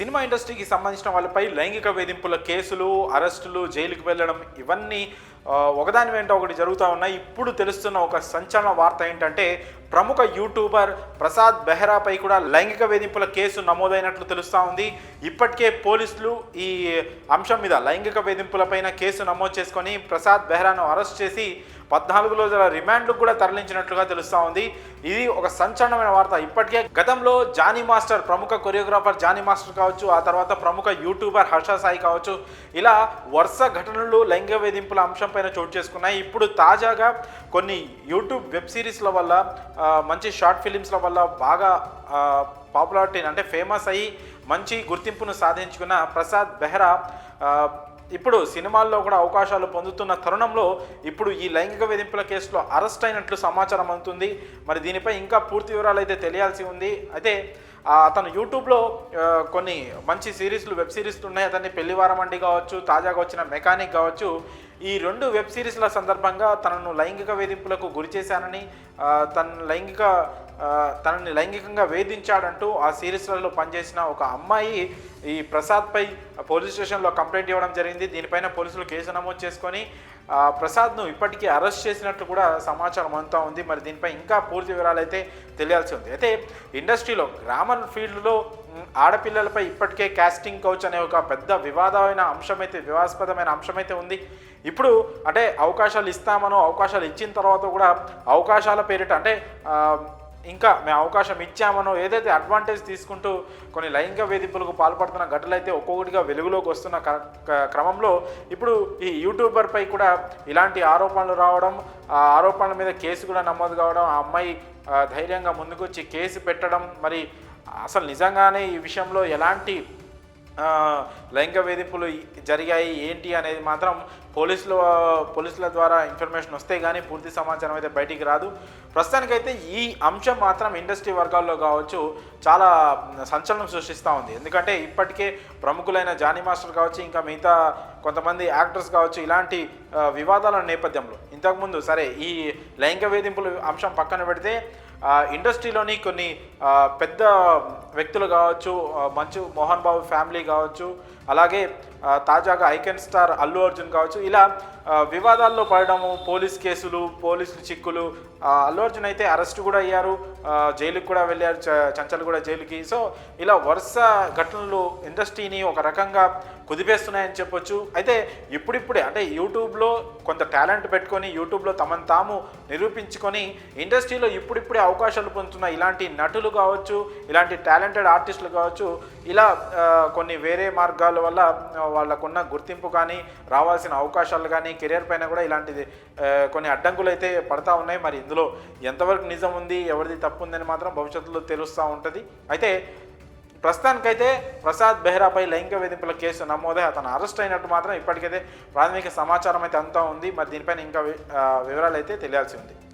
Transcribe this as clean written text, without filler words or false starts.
Cinema ఇండస్ట్రీకి సంబంధించిన వాళ్ళపై లైంగిక వేధింపుల కేసులు, అరెస్టులు, జైలుకి వెళ్ళడం ఇవన్నీ ఒకదాని వెంట ఒకటి జరుగుతూ ఉన్నాయి. ఇప్పుడు తెలుస్తున్న ఒక సంచలన వార్త ఏంటంటే ప్రముఖ యూట్యూబర్ ప్రసాద్ బెహ్రాపై కూడా లైంగిక వేధింపుల కేసు నమోదైనట్లు తెలుస్తూ ఉంది. ఇప్పటికే పోలీసులు ఈ అంశం మీద లైంగిక వేధింపులపైన కేసు నమోదు చేసుకొని ప్రసాద్ బెహ్రాను అరెస్ట్ చేసి 14 రోజుల రిమాండ్కు కూడా తరలించినట్లుగా తెలుస్తూ ఉంది. ఇది ఒక సంచలనమైన వార్త. ఇప్పటికే గతంలో జానీ మాస్టర్, ప్రముఖ కొరియోగ్రాఫర్ జానీ మాస్టర్ కావచ్చు, ఆ తర్వాత ప్రముఖ యూట్యూబర్ హర్ష సాయి కావచ్చు, ఇలా వరుస ఘటనలు లైంగిక వేధింపుల అంశంపైన చోటు చేసుకున్నాయి. ఇప్పుడు తాజాగా కొన్ని యూట్యూబ్ వెబ్ సిరీస్ల వల్ల, మంచి షార్ట్ ఫిలిమ్స్ల వల్ల బాగా పాపులారిటీ అంటే ఫేమస్ అయ్యి మంచి గుర్తింపును సాధించుకున్న ప్రసాద్ బెహ్రా ఇప్పుడు సినిమాల్లో కూడా అవకాశాలు పొందుతున్న తరుణంలో ఇప్పుడు ఈ లైంగిక వేధింపుల కేసులో అరెస్ట్ అయినట్లు సమాచారం అందుతుంది. మరి దీనిపై ఇంకా పూర్తి వివరాలు అయితే తెలియాల్సి ఉంది. అయితే అతను యూట్యూబ్లో కొన్ని మంచి సిరీస్లు, వెబ్ సిరీస్లు ఉన్నాయి. అతన్ని పెళ్లివారమండి కావచ్చు, తాజాగా వచ్చిన మెకానిక్ కావచ్చు, ఈ 2 వెబ్ సిరీస్ల సందర్భంగా తనను లైంగిక వేధింపులకు గురి చేశానని, తనని లైంగికంగా వేధించాడంటూ ఆ సిరీస్లలో పనిచేసిన ఒక అమ్మాయి ఈ ప్రసాద్పై పోలీస్ స్టేషన్లో కంప్లైంట్ ఇవ్వడం జరిగింది. దీనిపైన పోలీసులు కేసు నమోదు చేసుకొని ప్రసాద్ను ఇప్పటికీ అరెస్ట్ చేసినట్లు కూడా సమాచారం అంతా ఉంది. మరి దీనిపై ఇంకా పూర్తి వివరాలు అయితే తెలియాల్సి ఉంది. అయితే ఇండస్ట్రీలో గ్రామర్ ఫీల్డ్లో ఆడపిల్లలపై ఇప్పటికే కాస్టింగ్ కౌచ్ అనే ఒక పెద్ద వివాదాస్పదమైన అంశమైతే ఉంది. ఇప్పుడు అంటే అవకాశాలు ఇస్తామనో, అవకాశాలు ఇచ్చిన తర్వాత కూడా అవకాశాల పేరిట అంటే ఇంకా మేము అవకాశం ఇచ్చామనో ఏదైతే అడ్వాంటేజ్ తీసుకుంటూ కొన్ని లైంగిక వేధింపులకు పాల్పడుతున్న ఘటనలు అయితే ఒక్కొక్కటిగా వెలుగులోకి వస్తున్న క్రమంలో ఇప్పుడు ఈ యూట్యూబర్పై కూడా ఇలాంటి ఆరోపణలు రావడం, ఆ ఆరోపణల మీద కేసు కూడా నమోదు కావడం, ఆ అమ్మాయి ధైర్యంగా ముందుకొచ్చి కేసు పెట్టడం, మరి అసలు నిజంగానే ఈ విషయంలో ఎలాంటి లైంగిక వేధింపులు జరిగాయి ఏంటి అనేది మాత్రం పోలీసుల ద్వారా ఇన్ఫర్మేషన్ వస్తే కానీ పూర్తి సమాచారం అయితే బయటికి రాదు. ప్రస్తుతానికైతే ఈ అంశం మాత్రం ఇండస్ట్రీ వర్గాల్లో కావచ్చు చాలా సంచలనం సృష్టిస్తూ ఉంది. ఎందుకంటే ఇప్పటికే ప్రముఖులైన జానీ మాస్టర్ కావచ్చు, ఇంకా మిగతా కొంతమంది యాక్టర్స్ కావచ్చు, ఇలాంటి వివాదాల నేపథ్యంలో ఇంతకుముందు సరే ఈ లైంగిక వేధింపుల అంశం పక్కన పెడితే ఇండస్ట్రీలోని కొన్ని పెద్ద వ్యక్తులు కావచ్చు, మంచు మోహన్ బాబు ఫ్యామిలీ కావచ్చు, అలాగే తాజాగా ఐకాన్ స్టార్ అల్లు అర్జున్ కావచ్చు, ఇలా వివాదాల్లో పడడము, పోలీస్ కేసులు, పోలీసులు చిక్కులు, అల్లు అర్జున్ అయితే అరెస్ట్ కూడా అయ్యారు, జైలుకి కూడా వెళ్ళారు, చంచల్ కూడా జైలుకి. సో ఇలా వరుస ఘటనలు ఇండస్ట్రీని ఒక రకంగా కుదిపేస్తున్నాయని చెప్పొచ్చు. అయితే ఇప్పుడిప్పుడే అంటే యూట్యూబ్లో కొంత టాలెంట్ పెట్టుకొని యూట్యూబ్లో తమను తాము నిరూపించుకొని ఇండస్ట్రీలో ఇప్పుడిప్పుడే అవకాశాలు పొందుతున్న ఇలాంటి నటులు కావచ్చు, ఇలాంటి టాలెంటెడ్ ఆర్టిస్టులు కావచ్చు, ఇలా కొన్ని వేరే మార్గాల వల్ల వాళ్ళకున్న గుర్తింపు కానీ, రావాల్సిన అవకాశాలు కానీ, కెరీర్ పైన కూడా ఇలాంటిది కొన్ని అడ్డంకులు అయితే పడతా ఉన్నాయి. మరి ఇందులో ఎంతవరకు నిజం ఉంది, ఎవరిది తప్పు ఉందని మాత్రం భవిష్యత్తులో తెలుస్తూ ఉంటుంది. అయితే ప్రస్తుతానికైతే ప్రసాద్ బెహ్రాపై లైంగిక వేధింపుల కేసు నమోదై అతను అరెస్ట్ అయినట్టు మాత్రం ఇప్పటికైతే ప్రాథమిక సమాచారం అయితే అంతా ఉంది. మరి దీనిపైన ఇంకా వివరాలు అయితే తెలియాల్సి ఉంది.